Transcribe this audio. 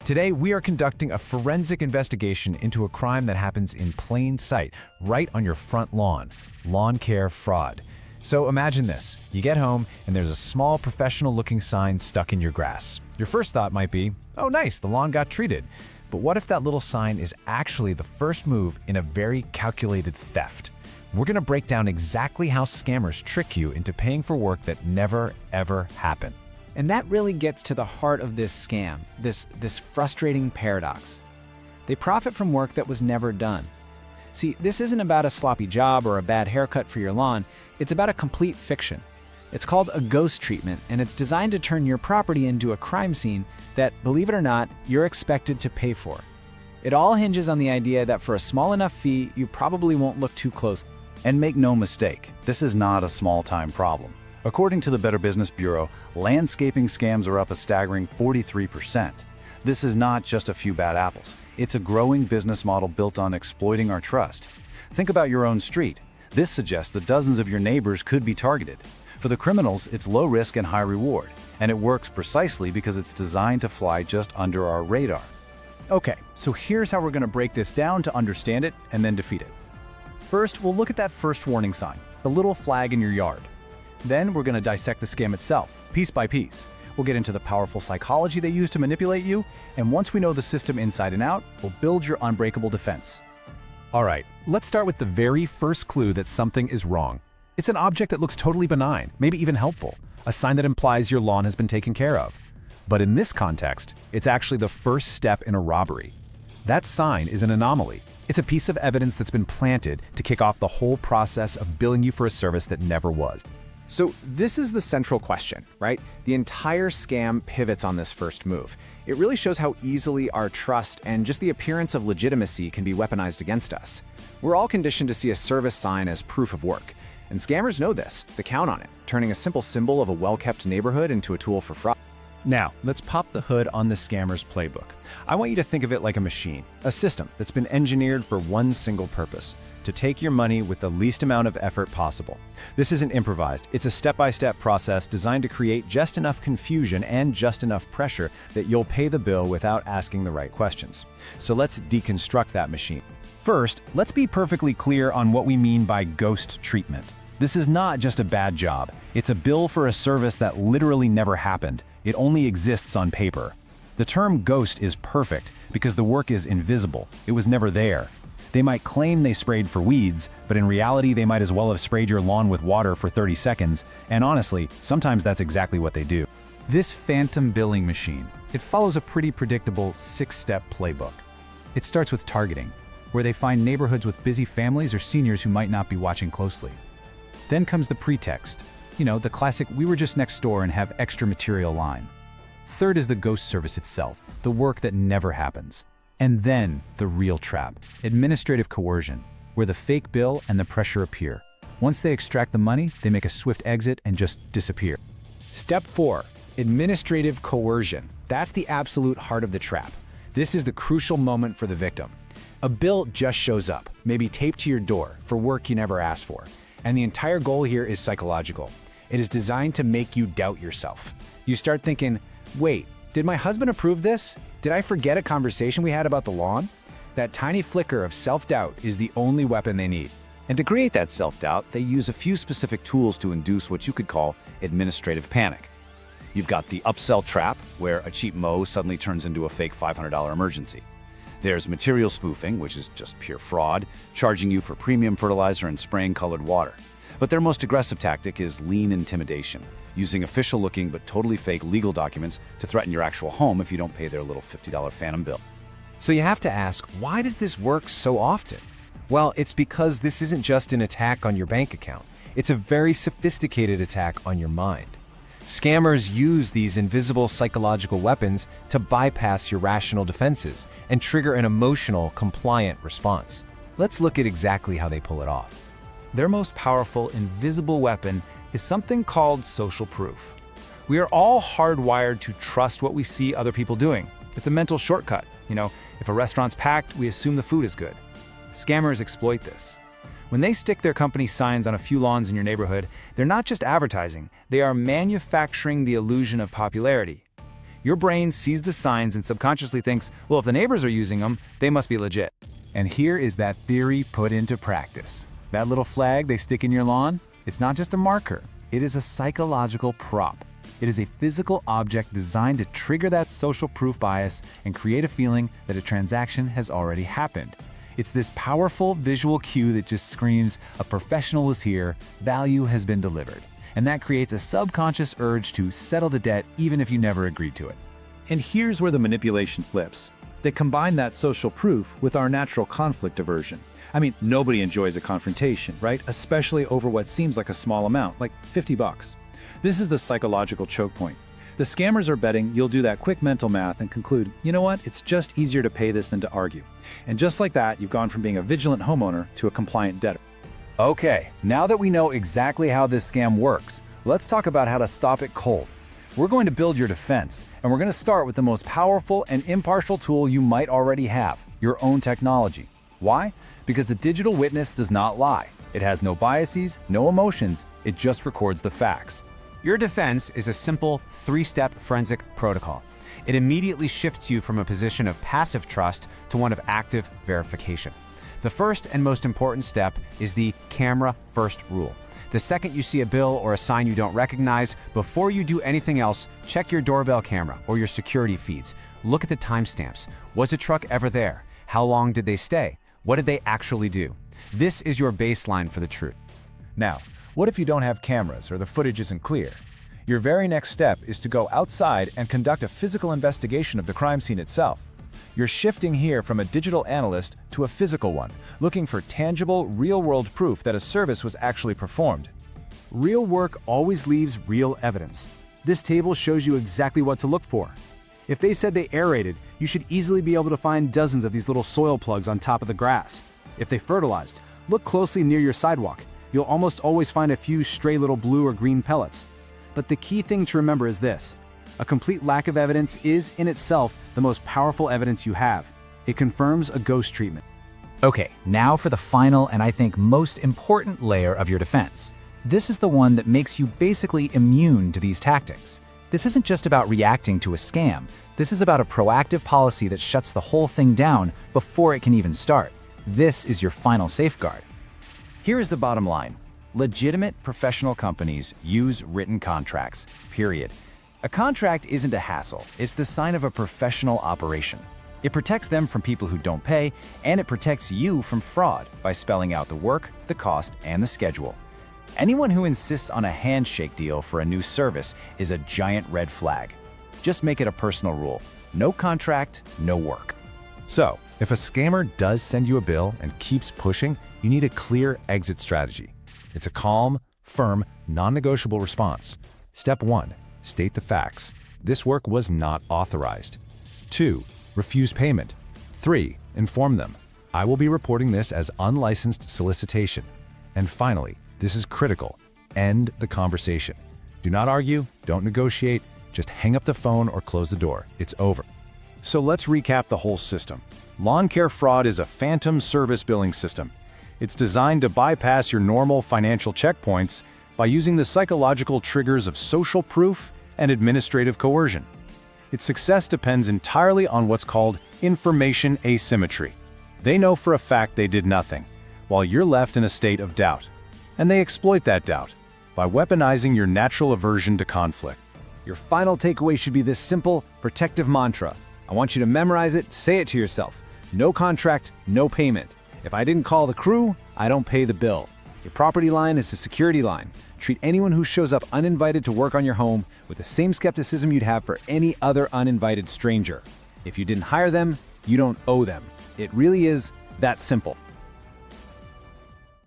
Today, we are conducting a forensic investigation into a crime that happens in plain sight, right on your front lawn: lawn care fraud. So imagine this. You get home and there's a small professional-looking sign stuck in your grass. Your first thought might be, oh nice, the lawn got treated. But what if that little sign is actually the first move in a very calculated theft? We're going to break down exactly how scammers trick you into paying for work that never, ever happened. And that really gets to the heart of this scam, this frustrating paradox. They profit from work that was never done. See, this isn't about a sloppy job or a bad haircut for your lawn, it's about a complete fiction. It's called a ghost treatment, and it's designed to turn your property into a crime scene that, believe it or not, you're expected to pay for. It all hinges on the idea that for a small enough fee, you probably won't look too close. And make no mistake, this is not a small-time problem. According to the Better Business Bureau, landscaping scams are up a staggering 43%. This is not just a few bad apples. It's a growing business model built on exploiting our trust. Think about your own street. This suggests that dozens of your neighbors could be targeted. For the criminals, it's low risk and high reward, and it works precisely because it's designed to fly just under our radar. Okay, so here's how we're going to break this down to understand it and then defeat it. First, we'll look at that first warning sign, the little flag in your yard. Then we're going to dissect the scam itself, piece by piece. We'll get into the powerful psychology they use to manipulate you, and once we know the system inside and out, we'll build your unbreakable defense. All right, let's start with the very first clue that something is wrong. It's an object that looks totally benign, maybe even helpful, a sign that implies your lawn has been taken care of. But in this context, it's actually the first step in a robbery. That sign is an anomaly. It's a piece of evidence that's been planted to kick off the whole process of billing you for a service that never was. So this is the central question, right? The entire scam pivots on this first move. It really shows how easily our trust and just the appearance of legitimacy can be weaponized against us. We're all conditioned to see a service sign as proof of work. And scammers know this. They count on it, turning a simple symbol of a well-kept neighborhood into a tool for fraud. Now, let's pop the hood on the scammer's playbook. I want you to think of it like a machine, a system that's been engineered for one single purpose: to take your money with the least amount of effort possible. This isn't improvised. It's a step-by-step process designed to create just enough confusion and just enough pressure that you'll pay the bill without asking the right questions. So let's deconstruct that machine. First, let's be perfectly clear on what we mean by ghost treatment. This is not just a bad job. It's a bill for a service that literally never happened. It only exists on paper. The term ghost is perfect because the work is invisible. It was never there. They might claim they sprayed for weeds, but in reality they might as well have sprayed your lawn with water for 30 seconds, and honestly, sometimes that's exactly what they do. This phantom billing machine, it follows a pretty predictable 6-step playbook. It starts with targeting, where they find neighborhoods with busy families or seniors who might not be watching closely. Then comes the pretext. You know, the classic "we were just next door and have extra material" line. Third is the ghost service itself, the work that never happens. And then the real trap, administrative coercion, where the fake bill and the pressure appear. Once they extract the money, they make a swift exit and just disappear. Step 4, administrative coercion. That's the absolute heart of the trap. This is the crucial moment for the victim. A bill just shows up, maybe taped to your door, for work you never asked for. And the entire goal here is psychological. It is designed to make you doubt yourself. You start thinking, wait, did my husband approve this? Did I forget a conversation we had about the lawn? That tiny flicker of self-doubt is the only weapon they need. And to create that self-doubt, they use a few specific tools to induce what you could call administrative panic. You've got the upsell trap, where a cheap mow suddenly turns into a fake $500 emergency. There's material spoofing, which is just pure fraud, charging you for premium fertilizer and spraying colored water. But their most aggressive tactic is lien intimidation, using official-looking but totally fake legal documents to threaten your actual home if you don't pay their little $50 phantom bill. So you have to ask, why does this work so often? Well, it's because this isn't just an attack on your bank account. It's a very sophisticated attack on your mind. Scammers use these invisible psychological weapons to bypass your rational defenses and trigger an emotional, compliant response. Let's look at exactly how they pull it off. Their most powerful invisible weapon is something called social proof. We are all hardwired to trust what we see other people doing. It's a mental shortcut. You know, if a restaurant's packed, we assume the food is good. Scammers exploit this. When they stick their company signs on a few lawns in your neighborhood, they're not just advertising, they are manufacturing the illusion of popularity. Your brain sees the signs and subconsciously thinks, well, if the neighbors are using them, they must be legit. And here is that theory put into practice. That little flag they stick in your lawn, it's not just a marker. It is a psychological prop. It is a physical object designed to trigger that social proof bias and create a feeling that a transaction has already happened. It's this powerful visual cue that just screams, a professional was here, value has been delivered. And that creates a subconscious urge to settle the debt even if you never agreed to it. And here's where the manipulation flips. They combine that social proof with our natural conflict aversion. I mean, nobody enjoys a confrontation, right? Especially over what seems like a small amount, like $50. This is the psychological choke point. The scammers are betting you'll do that quick mental math and conclude, you know what, it's just easier to pay this than to argue. And just like that, you've gone from being a vigilant homeowner to a compliant debtor. Okay, now that we know exactly how this scam works, let's talk about how to stop it cold. We're going to build your defense, and we're going to start with the most powerful and impartial tool you might already have, your own technology. Why? Because the digital witness does not lie. It has no biases, no emotions, it just records the facts. Your defense is a simple 3-step forensic protocol. It immediately shifts you from a position of passive trust to one of active verification. The first and most important step is the camera first rule. The second you see a bill or a sign you don't recognize, before you do anything else, check your doorbell camera or your security feeds. Look at the timestamps. Was a truck ever there? How long did they stay? What did they actually do? This is your baseline for the truth. Now, what if you don't have cameras or the footage isn't clear? Your very next step is to go outside and conduct a physical investigation of the crime scene itself. You're shifting here from a digital analyst to a physical one, looking for tangible, real-world proof that a service was actually performed. Real work always leaves real evidence. This table shows you exactly what to look for. If they said they aerated, you should easily be able to find dozens of these little soil plugs on top of the grass. If they fertilized, look closely near your sidewalk. You'll almost always find a few stray little blue or green pellets. But the key thing to remember is this: a complete lack of evidence is, in itself, the most powerful evidence you have. It confirms a ghost treatment. Okay, now for the final and I think most important layer of your defense. This is the one that makes you basically immune to these tactics. This isn't just about reacting to a scam. This is about a proactive policy that shuts the whole thing down before it can even start. This is your final safeguard. Here is the bottom line. Legitimate professional companies use written contracts, period. A contract isn't a hassle, it's the sign of a professional operation. It protects them from people who don't pay, and it protects you from fraud by spelling out the work, the cost, and the schedule. Anyone who insists on a handshake deal for a new service is a giant red flag. Just make it a personal rule. No contract, no work. So, if a scammer does send you a bill and keeps pushing, you need a clear exit strategy. It's a calm, firm, non-negotiable response. Step 1. State the facts. This work was not authorized. 2. Refuse payment. 3. Inform them. I will be reporting this as unlicensed solicitation. And finally, this is critical. End the conversation. Do not argue, don't negotiate, just hang up the phone or close the door. It's over. So let's recap the whole system. Lawn care fraud is a phantom service billing system. It's designed to bypass your normal financial checkpoints by using the psychological triggers of social proof and administrative coercion. Its success depends entirely on what's called information asymmetry. They know for a fact they did nothing, while you're left in a state of doubt. And they exploit that doubt by weaponizing your natural aversion to conflict. Your final takeaway should be this simple, protective mantra. I want you to memorize it, say it to yourself. No contract, no payment. If I didn't call the crew, I don't pay the bill. Your property line is a security line. Treat anyone who shows up uninvited to work on your home with the same skepticism you'd have for any other uninvited stranger. If you didn't hire them, you don't owe them. It really is that simple.